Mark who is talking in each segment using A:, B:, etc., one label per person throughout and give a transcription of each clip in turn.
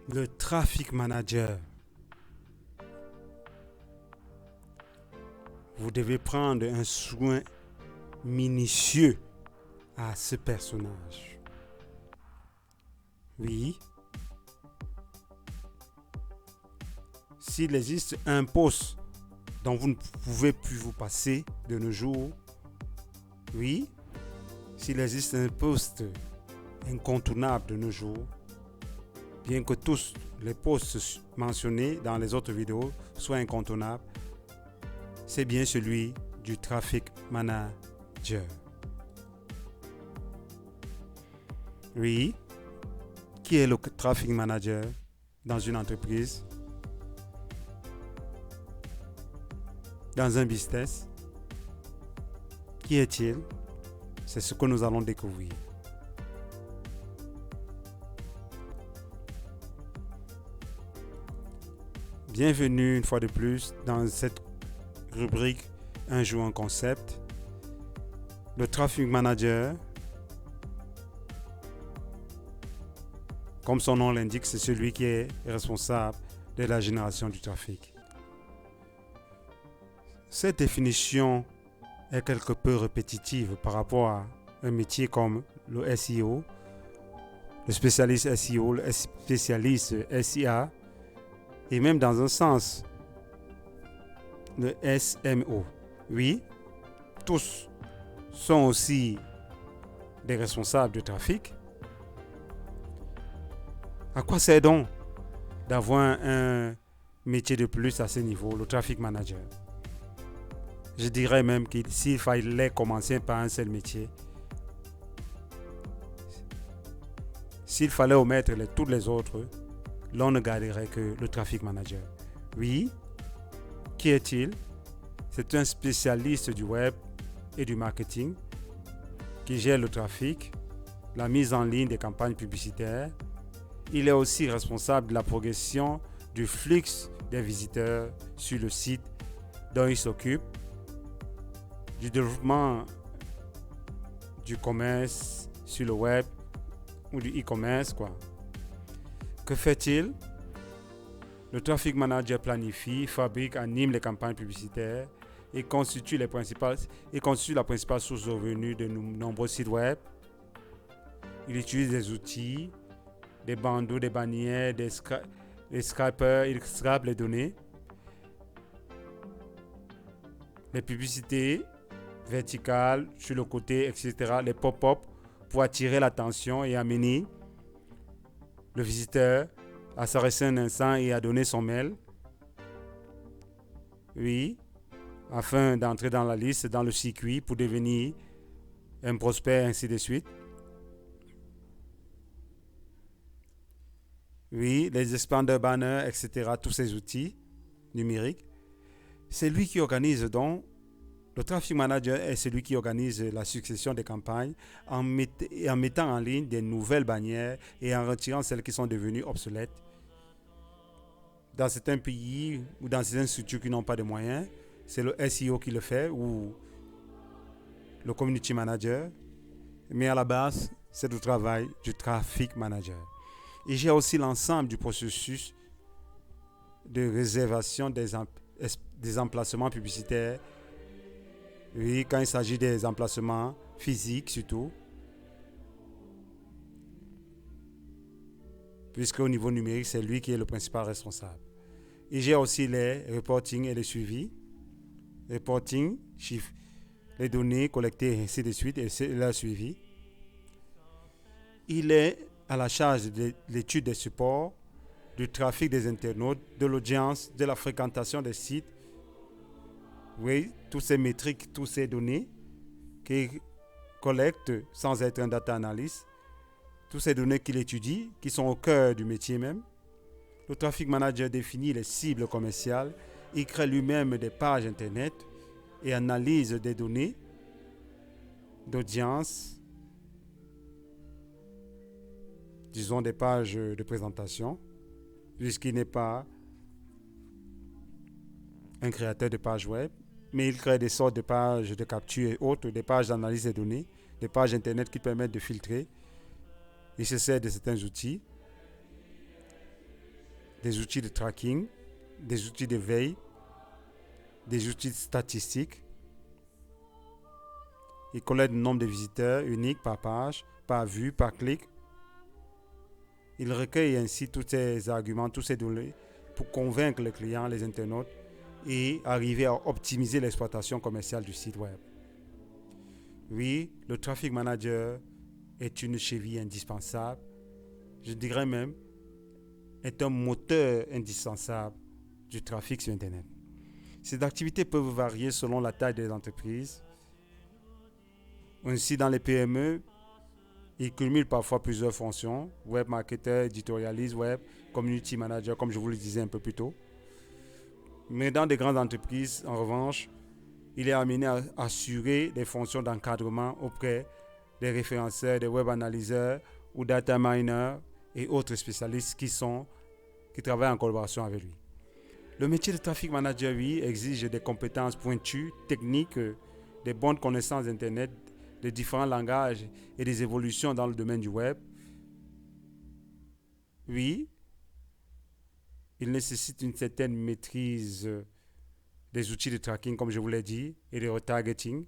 A: Le traffic manager. Vous devez prendre un soin minutieux à ce personnage. Oui. S'il existe un poste dont vous ne pouvez plus vous passer de nos jours, oui. S'il existe un poste incontournable de nos jours, bien que tous les postes mentionnés dans les autres vidéos soient incontournables, c'est bien celui du traffic manager. Oui. Qui est le traffic manager dans une entreprise, dans un business? Qui est-il? C'est ce que nous allons découvrir. Bienvenue une fois de plus dans cette rubrique Un jour un concept. Le traffic manager, comme son nom l'indique, c'est celui qui est responsable de la génération du trafic. Cette définition est quelque peu répétitive par rapport à un métier comme le SEO, le spécialiste SEO, le spécialiste SIA, et même dans un sens, le SMO. Oui, tous sont aussi des responsables de trafic. À quoi sert donc d'avoir un métier de plus à ce niveau, le traffic manager? Je dirais même que s'il fallait commencer par un seul métier, s'il fallait omettre tous les autres, l'on ne garderait que le traffic manager. Oui, qui est-il? C'est un spécialiste du web et du marketing qui gère le trafic, la mise en ligne des campagnes publicitaires. Il est aussi responsable de la progression du flux des visiteurs sur le site dont il s'occupe, du développement du commerce sur le web ou du e-commerce, quoi. Que fait-il? Le traffic manager planifie, fabrique, anime les campagnes publicitaires et constitue la principale source de revenus de nombreux sites web. Il utilise des outils, des bandeaux, des bannières, des scrapers, il scrape les données. Les publicités verticales sur le côté, etc., les pop-up pour attirer l'attention et amener le visiteur à s'arrêter un instant et à donner son mail. Oui, afin d'entrer dans la liste, dans le circuit pour devenir un prospect, ainsi de suite. Oui, les expanders, banners, etc., tous ces outils numériques. C'est lui qui organise donc. Le traffic manager est celui qui organise la succession des campagnes en mettant en ligne des nouvelles bannières et en retirant celles qui sont devenues obsolètes. Dans certains pays ou dans certaines structures qui n'ont pas de moyens, c'est le SEO qui le fait ou le community manager. Mais à la base, c'est le travail du traffic manager. Et j'ai aussi l'ensemble du processus de réservation des emplacements publicitaires. Oui, quand il s'agit des emplacements physiques surtout. Puisque au niveau numérique, c'est lui qui est le principal responsable. Et j'ai aussi les reporting et les suivis. Reporting, chiffres, les données collectées et ainsi de suite, et leur suivi. Il est à la charge de l'étude des supports, du trafic des internautes, de l'audience, de la fréquentation des sites. Oui, toutes ces métriques, toutes ces données qu'il collecte sans être un data analyst, toutes ces données qu'il étudie, qui sont au cœur du métier même. Le traffic manager définit les cibles commerciales, il crée lui-même des pages internet et analyse des données d'audience, disons des pages de présentation, puisqu'il n'est pas un créateur de pages web, mais il crée des sortes de pages de capture et autres, des pages d'analyse des données, des pages internet qui permettent de filtrer. Il se sert de certains outils. des outils de tracking, des outils de veille, des outils statistiques. Il collecte le nombre de visiteurs uniques par page, par vue, par clic. Il recueille ainsi tous ces arguments, tous ces données pour convaincre les clients, les internautes et arriver à optimiser l'exploitation commerciale du site web. Oui, le Traffic Manager est une cheville indispensable. Je dirais même, est un moteur indispensable du trafic sur Internet. Ces activités peuvent varier selon la taille des entreprises. Ainsi, dans les PME, il cumule parfois plusieurs fonctions, web marketer, éditorialiste web, community manager, comme je vous le disais un peu plus tôt. Mais dans des grandes entreprises, en revanche, il est amené à assurer des fonctions d'encadrement auprès des référenceurs, des web analyseurs ou data miners et autres spécialistes qui travaillent en collaboration avec lui. Le métier de traffic manager, oui, exige des compétences pointues, techniques, des bonnes connaissances d'Internet, des différents langages et des évolutions dans le domaine du web. Oui, il nécessite une certaine maîtrise des outils de tracking, comme je vous l'ai dit, et de retargeting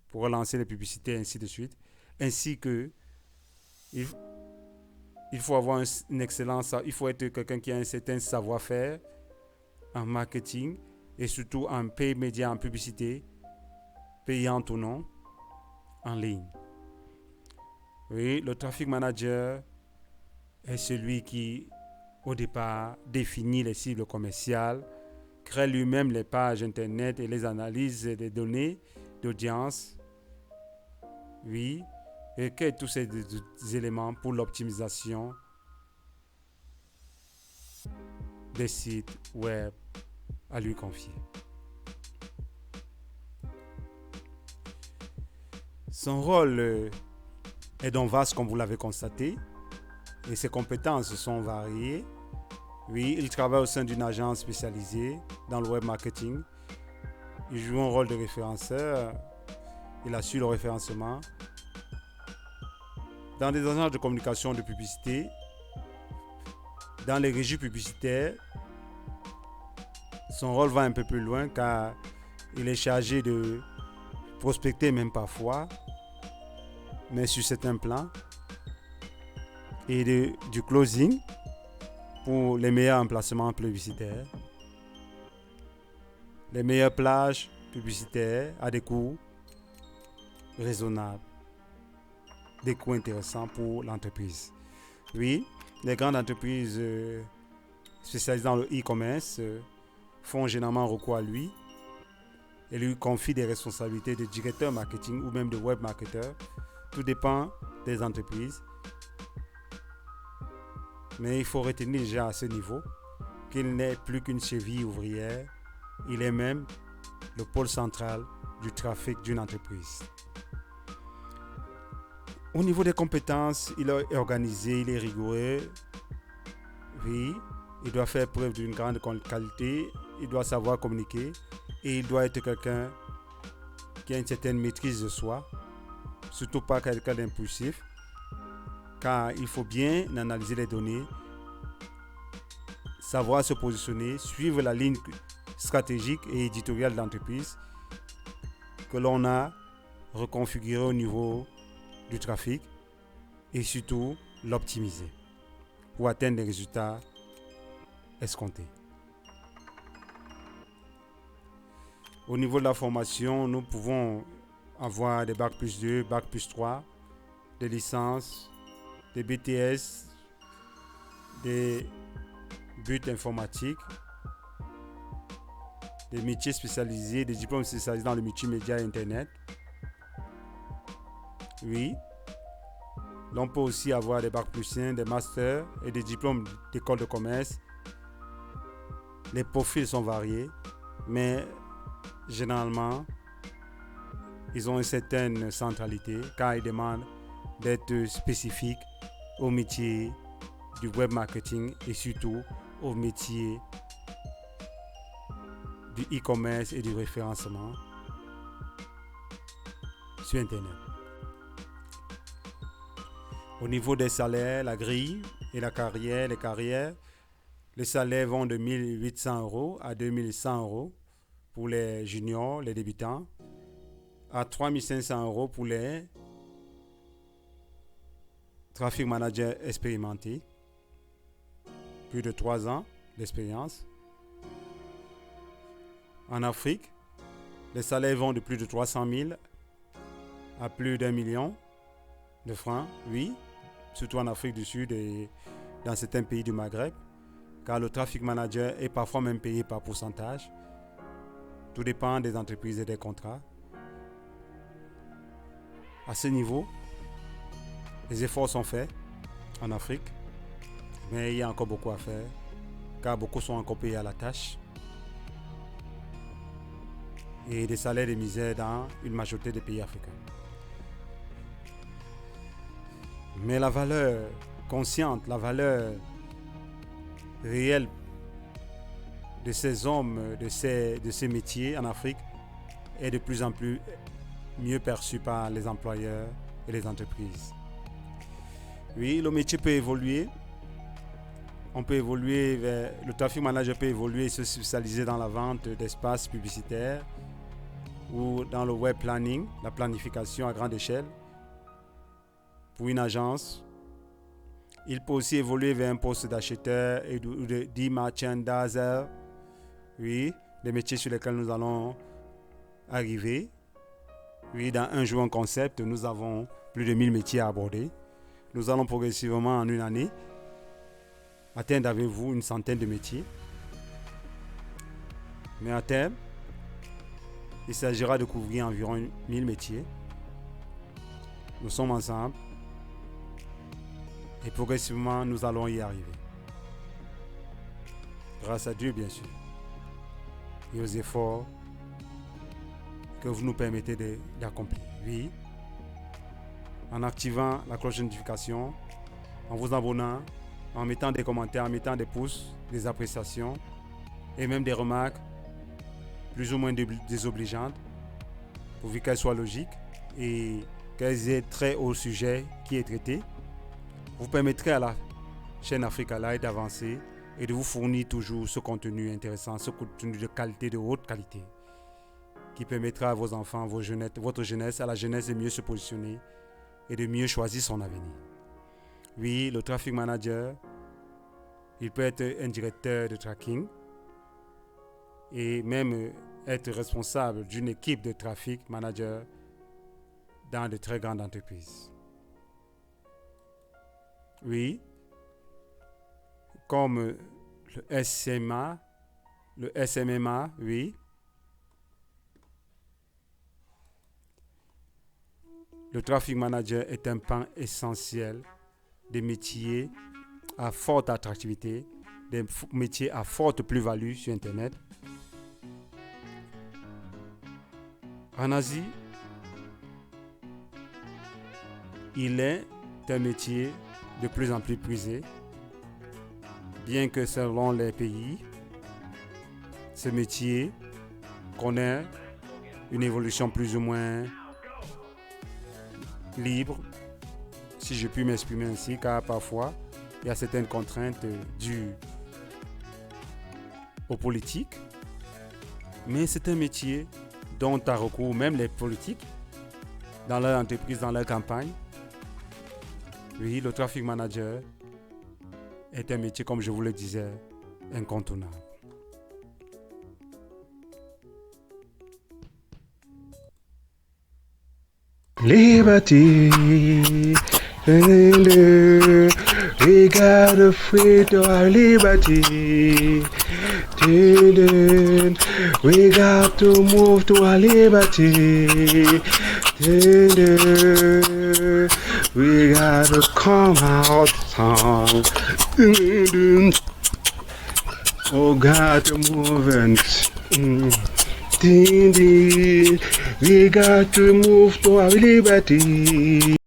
A: pour relancer les publicités, ainsi de suite. Ainsi que, il faut avoir une excellence, il faut être quelqu'un qui a un certain savoir-faire en marketing et surtout en paid média, en publicité, payante ou non, en ligne. Oui, le traffic manager est celui qui, au départ, définit les cibles commerciales, crée lui-même les pages internet et les analyses des données d'audience. Oui, et recueille tous ces éléments pour l'optimisation des sites web à lui confier. Son rôle est donc vaste, comme vous l'avez constaté, et ses compétences sont variées. Oui, il travaille au sein d'une agence spécialisée dans le web marketing. Il joue un rôle de référenceur. Il assure le référencement. Dans des agences de communication de publicité, dans les régies publicitaires, son rôle va un peu plus loin car il est chargé de prospecter même parfois, mais sur certains plans, et du closing pour les meilleurs emplacements publicitaires, les meilleures plages publicitaires à des coûts raisonnables, des coûts intéressants pour l'entreprise. Oui, les grandes entreprises spécialisées dans le e-commerce font généralement recours à lui et lui confient des responsabilités de directeur marketing ou même de web marketeur. Tout dépend des entreprises. Mais il faut retenir déjà à ce niveau qu'il n'est plus qu'une cheville ouvrière. Il est même le pôle central du trafic d'une entreprise. Au niveau des compétences, il est organisé, il est rigoureux. Oui, il doit faire preuve d'une grande qualité, il doit savoir communiquer et il doit être quelqu'un qui a une certaine maîtrise de soi, surtout pas quelqu'un d'impulsif, car il faut bien analyser les données, savoir se positionner, suivre la ligne stratégique et éditoriale de l'entreprise que l'on a reconfigurée au niveau du trafic et surtout l'optimiser pour atteindre les résultats escomptés. Au niveau de la formation, nous pouvons avoir des Bac plus 2, Bac plus 3, des licences, des BTS, des buts informatiques, des métiers spécialisés, des diplômes spécialisés dans le multimédia et Internet. Oui, l'on peut aussi avoir des Bac plus 1, des masters et des diplômes d'école de commerce. Les profils sont variés, mais généralement, ils ont une certaine centralité car ils demandent d'être spécifiques au métier du web marketing et surtout au métier du e-commerce et du référencement sur Internet. Au niveau des salaires, la grille et la carrière, Les salaires vont de 1800 euros à 2100 euros pour les juniors, les débutants, à 3500 euros pour les traffic managers expérimentés, plus de 3 ans d'expérience. En Afrique, les salaires vont de plus de 300 000 à plus d'1 million de francs, oui, surtout en Afrique du Sud et dans certains pays du Maghreb, car le traffic manager est parfois même payé par pourcentage. Tout dépend des entreprises et des contrats. À ce niveau, les efforts sont faits en Afrique, mais il y a encore beaucoup à faire, car beaucoup sont encore payés à la tâche. Et des salaires de misère dans une majorité des pays africains. Mais la valeur consciente, la valeur réelle de ces hommes, de ces métiers en Afrique est de plus en plus mieux perçue par les employeurs et les entreprises. Oui, le métier peut évoluer. On peut évoluer vers, le traffic manager peut évoluer et se spécialiser dans la vente d'espaces publicitaires ou dans le web planning, la planification à grande échelle pour une agence. Il peut aussi évoluer vers un poste d'acheteur et de merchandiser. Oui, les métiers sur lesquels nous allons arriver. Oui, dans un jour en concept, nous avons plus de 1000 métiers à aborder. Nous allons progressivement en une année atteindre avec vous une centaine de métiers. Mais à terme, il s'agira de couvrir environ 1000 métiers. Nous sommes ensemble et progressivement nous allons y arriver. Grâce à Dieu, bien sûr, et aux efforts que vous nous permettez d'accomplir. Oui, en activant la cloche de notification, en vous abonnant, en mettant des commentaires, en mettant des pouces, des appréciations et même des remarques plus ou moins désobligeantes, pourvu qu'elles soient logiques et qu'elles aient trait au sujet qui est traité, vous permettrez à la chaîne Africa Live d'avancer et de vous fournir toujours ce contenu intéressant, ce contenu de qualité, de haute qualité, qui permettra à vos enfants, votre jeunesse, à la jeunesse de mieux se positionner et de mieux choisir son avenir. Oui, le traffic manager, il peut être un directeur de tracking et même être responsable d'une équipe de traffic manager dans de très grandes entreprises. Oui, comme le SMMA, oui. Le traffic manager est un pan essentiel des métiers à forte attractivité, des métiers à forte plus-value sur Internet. En Asie, il est un métier de plus en plus prisé, bien que selon les pays, ce métier connaît une évolution plus ou moins libre, si je puis m'exprimer ainsi, car parfois il y a certaines contraintes dues aux politiques, mais c'est un métier dont a recours même les politiques dans leur entreprise, dans leur campagne. Oui, le traffic manager est un métier, comme je vous le disais, incontournable.
B: Liberty, we gotta free to our liberty. We got to move to our liberty. We gotta come out song. Oh, got to move and. We got to move to our liberty.